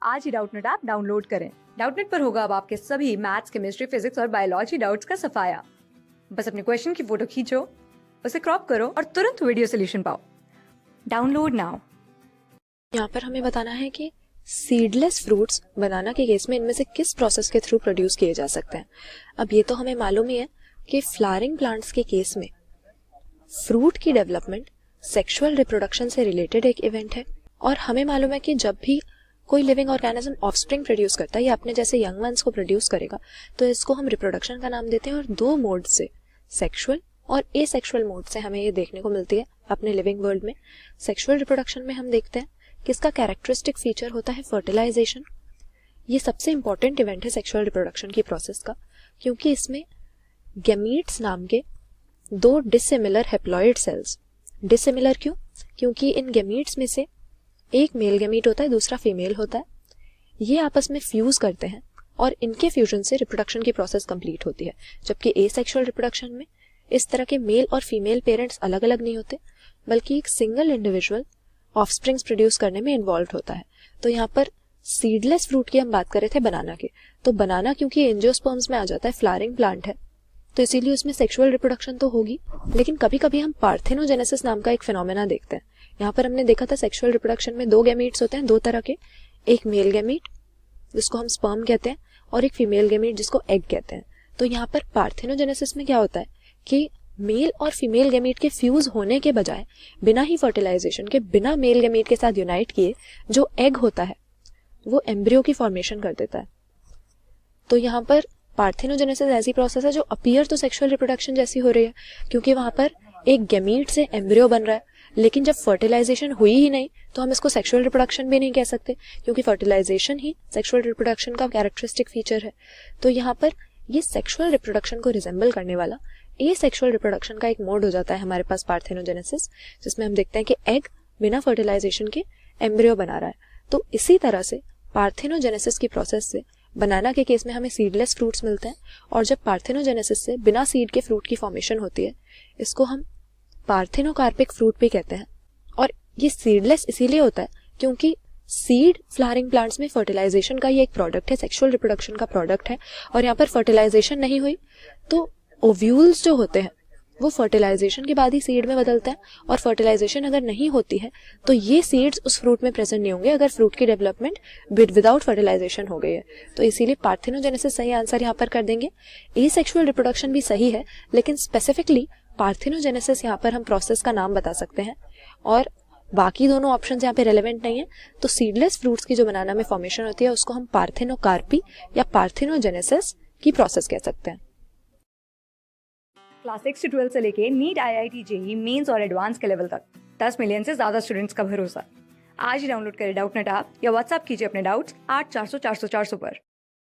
आज ही Doubtnut app download करें। Doubtnut पर होगा अब आपके सभी मैथ्स, केमिस्ट्री, फिजिक्स और बायोलॉजी डाउट्स का सफाया। बस अपने क्वेश्चन की फोटो खींचो, उसे क्रॉप करो और तुरंत वीडियो सोल्यूशन पाओ। Download now. यहाँ पर हमें बताना है कि सीडलेस फ्रूट्स बनाना के केस में इनमें से किस प्रोसेस के थ्रू प्रोड्यूस किए जा सकते हैं। अब ये तो हमें मालूम ही है कि फ्लावरिंग प्लांट्स के केस में फ्रूट की डेवलपमेंट सेक्सुअल रिप्रोडक्शन से रिलेटेड एक इवेंट है, और हमें मालूम है कि जब भी कोई लिविंग ऑर्गेनिज्म ऑफस्प्रिंग प्रोड्यूस करता है या अपने जैसे यंग वंस को प्रोड्यूस करेगा तो इसको हम रिप्रोडक्शन का नाम देते हैं। और दो मोड से, सेक्सुअल और एसेक्सुअल मोड से, हमें ये देखने को मिलती है अपने लिविंग वर्ल्ड में। सेक्सुअल रिप्रोडक्शन में हम देखते हैं कि इसका कैरेक्टरिस्टिक फीचर होता है फर्टिलाइजेशन। ये सबसे इंपॉर्टेंट इवेंट है सेक्सुअल रिप्रोडक्शन की प्रोसेस का, क्योंकि इसमें गैमीट्स नाम के दो डिसिमिलर हेप्लॉइड सेल्स, डिसिमिलर क्यों? क्योंकि इन गैमीट्स में से एक मेल गैमीट होता है, दूसरा फीमेल होता है। ये आपस में फ्यूज करते हैं और इनके फ्यूजन से रिप्रोडक्शन की प्रोसेस कंप्लीट होती है। जबकि एसेक्सुअल रिप्रोडक्शन में इस तरह के मेल और फीमेल पेरेंट्स अलग अलग नहीं होते, बल्कि एक सिंगल इंडिविजुअल ऑफस्प्रिंग्स प्रोड्यूस करने में इन्वॉल्व होता है। तो यहाँ पर सीडलेस फ्रूट की हम बात कर रहे थे, बनाना की। तो बनाना क्योंकि एंजियोस्पर्म्स में आ जाता है, फ्लावरिंग प्लांट है, तो इसीलिए उसमें सेक्सुअल रिप्रोडक्शन तो होगी। लेकिन कभी कभी हम पार्थेनोजेनेसिस नाम का एक फिनोमेना देखते हैं। यहाँ पर हमने देखा था सेक्सुअल रिप्रोडक्शन में दो गैमीट्स होते हैं, दो तरह के, एक मेल गैमीट जिसको हम स्पर्म कहते हैं और एक फीमेल गैमीट जिसको एग कहते हैं। तो यहाँ पर पार्थेनोजेनेसिस में क्या होता है कि मेल और फीमेल गैमीट के फ्यूज होने के बजाय बिना ही फर्टिलाइजेशन के, बिना मेल गैमीट के साथ यूनाइट किए, जो एग होता है वो एम्ब्रियो की फॉर्मेशन कर देता है। तो यहाँ पर पार्थेनोजेनेसिस ऐसी प्रोसेस है जो अपीयर तो सेक्सुअल रिप्रोडक्शन जैसी हो रही है, क्योंकि वहां पर एक गैमीट से एम्ब्रियो बन रहा है। लेकिन जब फर्टिलाइजेशन हुई ही नहीं तो हम इसको सेक्सुअल रिप्रोडक्शन भी नहीं कह सकते, क्योंकि फर्टिलाइजेशन ही सेक्सुअल रिप्रोडक्शन का कैरेक्टरिस्टिक फीचर है। तो यहाँ पर ये सेक्सुअल रिप्रोडक्शन को रिजेंबल करने वाला ए सेक्सुअल रिप्रोडक्शन का एक मोड हो जाता है हमारे पास पार्थेनोजेनेसिस, जिसमें हम देखते हैं कि एग बिना फर्टिलाइजेशन के एम्ब्रियो बना रहा है। तो इसी तरह से पार्थेनोजेनेसिस की प्रोसेस से बनाना के केस में हमें सीडलेस फ्रूट्स मिलते हैं, और जब पार्थेनोजेनेसिस से बिना सीड के फ्रूट की फॉर्मेशन होती है, इसको हम पार्थेनोकार्पिक फ्रूट भी कहते हैं। और ये सीडलेस इसीलिए होता है क्योंकि सीड फ्लावरिंग प्लांट्स में फर्टिलाइजेशन का ही एक प्रोडक्ट है, सेक्सुअल रिप्रोडक्शन का प्रोडक्ट है। और यहाँ पर फर्टिलाइजेशन नहीं हुई तो ओव्यूल्स जो होते हैं वो फर्टिलाइजेशन के बाद ही सीड में बदलते हैं, और फर्टिलाइजेशन अगर नहीं होती है तो ये सीड्स उस फ्रूट में प्रेजेंट नहीं होंगे अगर फ्रूट की डेवलपमेंट विदाउट फर्टिलाइजेशन हो गई है। तो इसीलिए पार्थेनोजेनेसिस सही आंसर यहाँ पर कर देंगे। एसेक्सुअल रिप्रोडक्शन भी सही है, लेकिन स्पेसिफिकली पार्थेनोजेनेसिस यहाँ पर हम प्रोसेस का नाम बता सकते हैं, और बाकी दोनों ऑप्शन यहाँ पे रेलेवेंट नहीं है। तो सीडलेस फ्रूट्स की जो बनाना में फॉर्मेशन होती है उसको हम पार्थेनोकार्पी या पार्थेनोजेनेसिस की प्रोसेस कह सकते हैं। क्लास 6 से 12 से लेके नीट, IIT, JEE मेंस और एडवांस के लेवल तक 10 मिलियन से ज्यादा स्टूडेंट्स का भरोसा। आज ही डाउनलोड करें डाउटनेट ऐप या व्हाट्सएप कीजिए अपने डाउट्स 8400 400 400 पर।